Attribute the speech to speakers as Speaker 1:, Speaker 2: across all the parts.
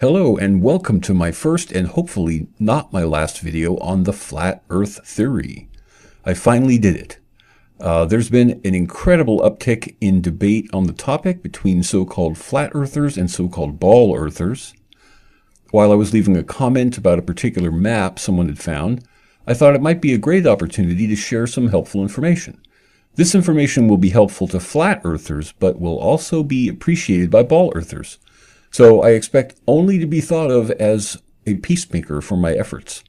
Speaker 1: Hello and welcome to my first and hopefully not my last video on the flat earth theory. I finally did it. There's been an incredible uptick in debate on the topic between so-called flat earthers and so-called ball earthers. While I was leaving a comment about a particular map someone had found, I thought it might be a great opportunity to share some helpful information. This information will be helpful to flat earthers, but will also be appreciated by ball earthers. So I expect only to be thought of as a peacemaker for my efforts.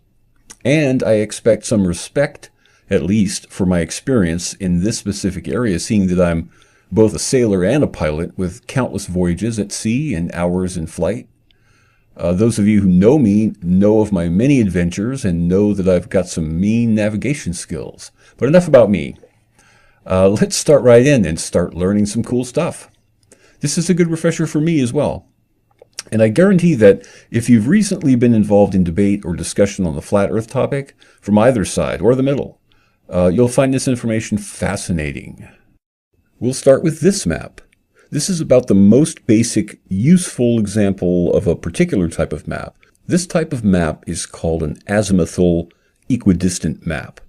Speaker 1: And I expect some respect, at least, for my experience in this specific area, seeing that I'm both a sailor and a pilot with countless voyages at sea and hours in flight. Those of you who know me know of my many adventures and know that I've got some mean navigation skills. But enough about me. Let's start right in and start learning some cool stuff. This is a good refresher for me as well. And I guarantee that if you've recently been involved in debate or discussion on the flat earth topic, from either side or the middle, you'll find this information fascinating. We'll start with this map. This is about the most basic, useful example of a particular type of map. This type of map is called an azimuthal equidistant map.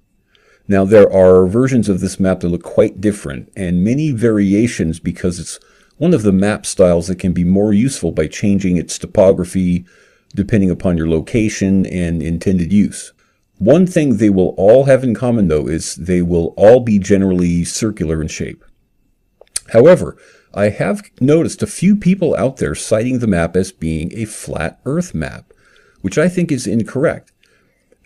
Speaker 1: Now, there are versions of this map that look quite different, and many variations because it's one of the map styles that can be more useful by changing its topography depending upon your location and intended use. One thing they will all have in common, though, is they will all be generally circular in shape. However, I have noticed a few people out there citing the map as being a flat Earth map, which I think is incorrect.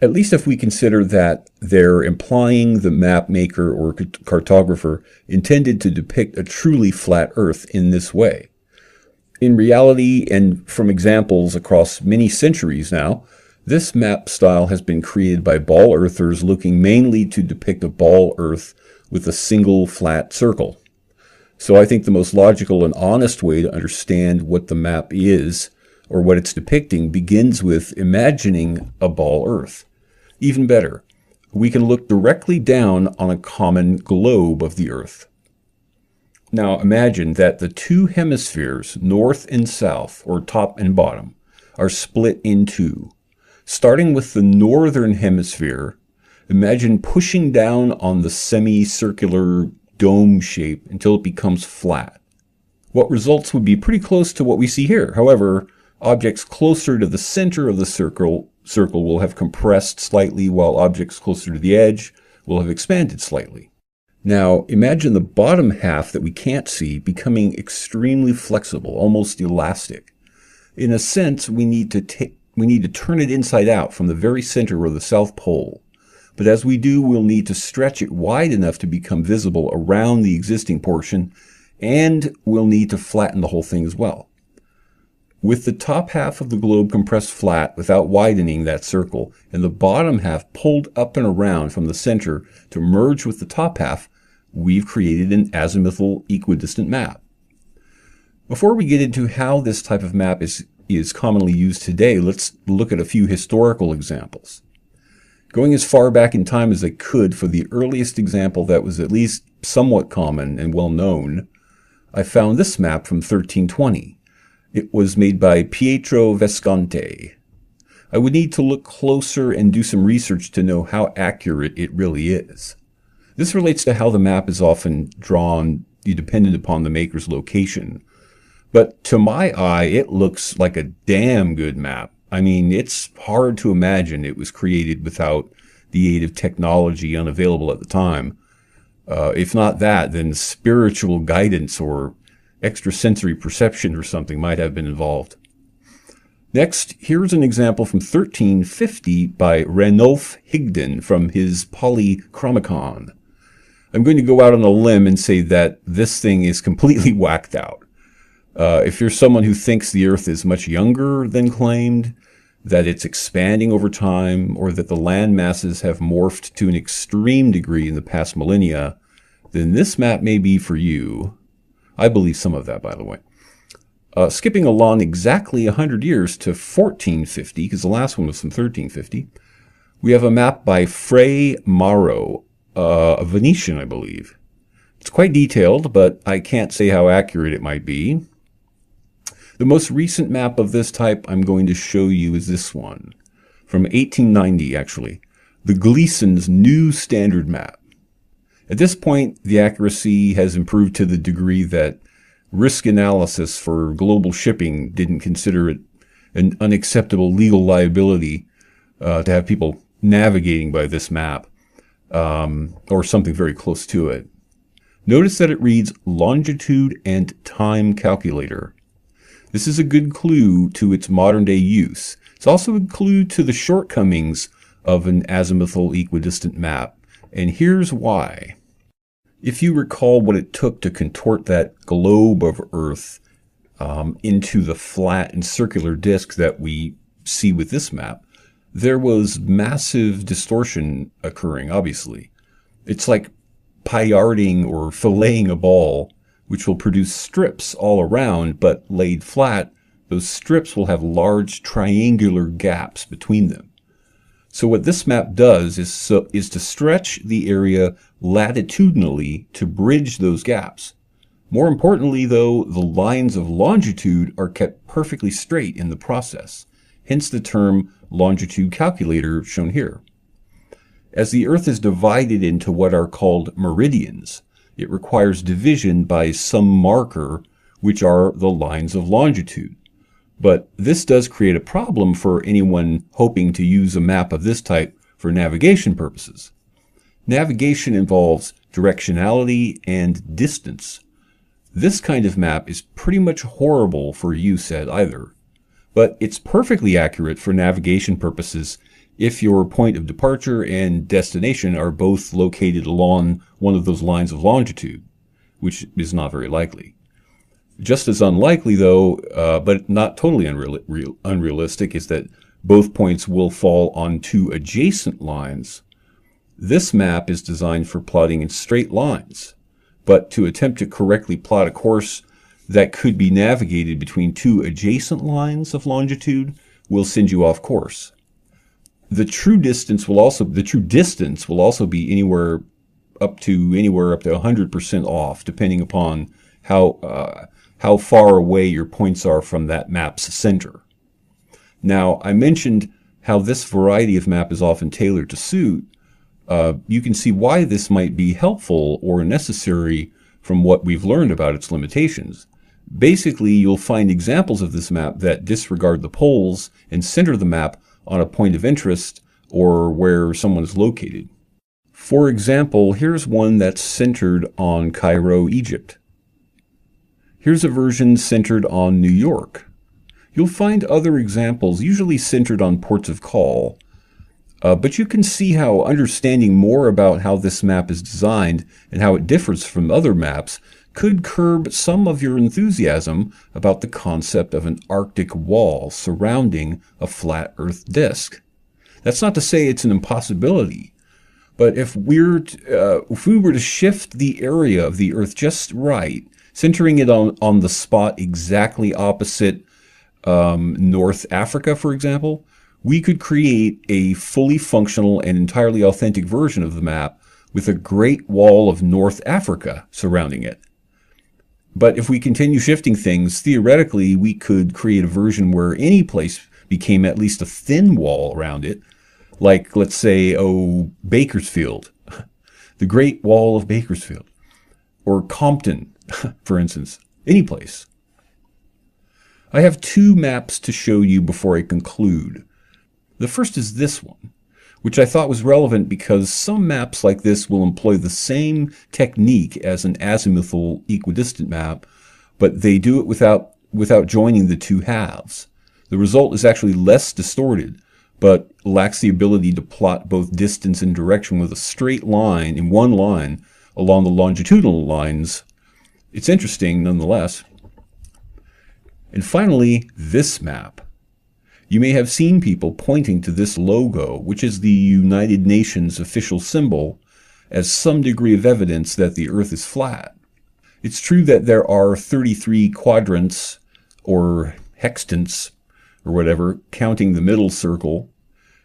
Speaker 1: At least if we consider that they're implying the map maker or cartographer intended to depict a truly flat Earth in this way. In reality, and from examples across many centuries now, this map style has been created by ball earthers looking mainly to depict a ball Earth with a single flat circle. So I think the most logical and honest way to understand what the map is, or what it's depicting, begins with imagining a ball Earth. Even better, we can look directly down on a common globe of the Earth. Now imagine that the two hemispheres, north and south, or top and bottom, are split in two. Starting with the northern hemisphere, imagine pushing down on the semicircular dome shape until it becomes flat. What results would be pretty close to what we see here. However, objects closer to the center of the circle will have compressed slightly, while objects closer to the edge will have expanded slightly. Now, imagine the bottom half that we can't see becoming extremely flexible, almost elastic. In a sense, we need to turn it inside out from the very center of the South Pole. But as we do, we'll need to stretch it wide enough to become visible around the existing portion, and we'll need to flatten the whole thing as well. With the top half of the globe compressed flat without widening that circle, and the bottom half pulled up and around from the center to merge with the top half, we've created an azimuthal equidistant map. Before we get into how this type of map is commonly used today, let's look at a few historical examples. Going as far back in time as I could for the earliest example that was at least somewhat common and well known, I found this map from 1320. It was made by Pietro Visconti. I would need to look closer and do some research to know how accurate it really is. This relates to how the map is often drawn dependent upon the maker's location. But to my eye, it looks like a damn good map. I mean, it's hard to imagine it was created without the aid of technology unavailable at the time. If not that, then spiritual guidance or extrasensory perception or something might have been involved. Next, here's an example from 1350 by Ranulph Higden from his Polychromicon. I'm going to go out on a limb and say that this thing is completely whacked out. If you're someone who thinks the Earth is much younger than claimed, that it's expanding over time, or that the land masses have morphed to an extreme degree in the past millennia, then this map may be for you. I believe some of that, by the way. Skipping along exactly 100 years to 1450, because the last one was from 1350, we have a map by Fray Maro, a Venetian, I believe. It's quite detailed, but I can't say how accurate it might be. The most recent map of this type I'm going to show you is this one, from 1890 actually, the Gleason's New Standard Map. At this point, the accuracy has improved to the degree that risk analysis for global shipping didn't consider it an unacceptable legal liability to have people navigating by this map, or something very close to it. Notice that it reads longitude and time calculator. This is a good clue to its modern day use. It's also a clue to the shortcomings of an azimuthal equidistant map, and here's why. If you recall what it took to contort that globe of Earth into the flat and circular disk that we see with this map, there was massive distortion occurring, obviously. It's like payarding or filleting a ball, which will produce strips all around, but laid flat, those strips will have large triangular gaps between them. So what this map does is to stretch the area latitudinally to bridge those gaps. More importantly, though, the lines of longitude are kept perfectly straight in the process, hence the term longitude calculator shown here. As the Earth is divided into what are called meridians, it requires division by some marker, which are the lines of longitude. But this does create a problem for anyone hoping to use a map of this type for navigation purposes. Navigation involves directionality and distance. This kind of map is pretty much horrible for use at either, but it's perfectly accurate for navigation purposes if your point of departure and destination are both located along one of those lines of longitude, which is not very likely. Just as unlikely, though, but not totally unrealistic, is that both points will fall on two adjacent lines. This map is designed for plotting in straight lines, but to attempt to correctly plot a course that could be navigated between two adjacent lines of longitude will send you off course. The true distance will also be anywhere up to 100% off, depending upon how far away your points are from that map's center. Now, I mentioned how this variety of map is often tailored to suit. You can see why this might be helpful or necessary from what we've learned about its limitations. Basically, you'll find examples of this map that disregard the poles and center the map on a point of interest or where someone is located. For example, here's one that's centered on Cairo, Egypt. Here's a version centered on New York. You'll find other examples, usually centered on ports of call, but you can see how understanding more about how this map is designed and how it differs from other maps could curb some of your enthusiasm about the concept of an Arctic wall surrounding a flat Earth disk. That's not to say it's an impossibility, but if we were to shift the area of the Earth just right, centering it on the spot exactly opposite North Africa, for example, we could create a fully functional and entirely authentic version of the map with a Great Wall of North Africa surrounding it. But if we continue shifting things, theoretically, we could create a version where any place became at least a thin wall around it, like, let's say, Bakersfield, the Great Wall of Bakersfield, or Compton, for instance, any place. I have two maps to show you before I conclude. The first is this one, which I thought was relevant because some maps like this will employ the same technique as an azimuthal equidistant map, but they do it without joining the two halves. The result is actually less distorted, but lacks the ability to plot both distance and direction with a straight line in one line along the longitudinal lines. It's interesting nonetheless. And finally, this map. You may have seen people pointing to this logo, which is the United Nations official symbol, as some degree of evidence that the Earth is flat. It's true that there are 33 quadrants, or hextants, or whatever, counting the middle circle.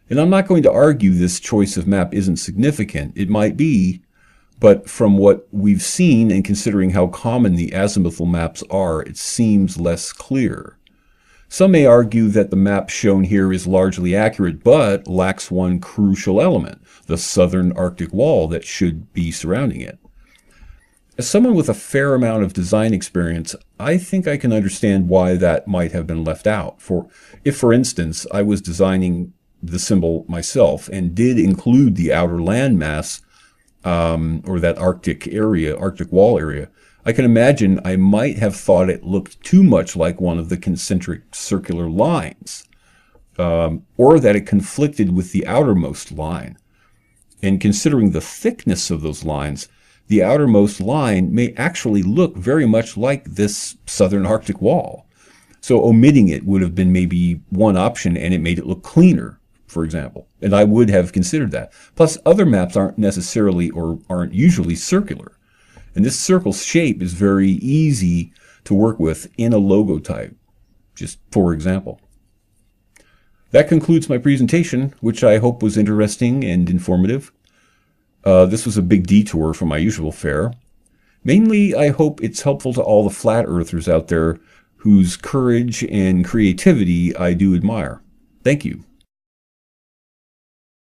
Speaker 1: And I'm not going to argue this choice of map isn't significant. It might be, but from what we've seen and considering how common the azimuthal maps are, it seems less clear. Some may argue that the map shown here is largely accurate, but lacks one crucial element, the southern Arctic wall that should be surrounding it. As someone with a fair amount of design experience, I think I can understand why that might have been left out. If, for instance, I was designing the symbol myself and did include the outer landmass, or that Arctic area, Arctic wall area, I can imagine I might have thought it looked too much like one of the concentric circular lines, or that it conflicted with the outermost line. And considering the thickness of those lines, the outermost line may actually look very much like this southern Arctic wall. So omitting it would have been maybe one option, and it made it look cleaner, for example. And I would have considered that. Plus, other maps aren't necessarily or aren't usually circular. And this circle shape is very easy to work with in a logo type, just for example. That concludes my presentation, which I hope was interesting and informative. This was a big detour from my usual fare. Mainly, I hope it's helpful to all the flat earthers out there whose courage and creativity I do admire. Thank you.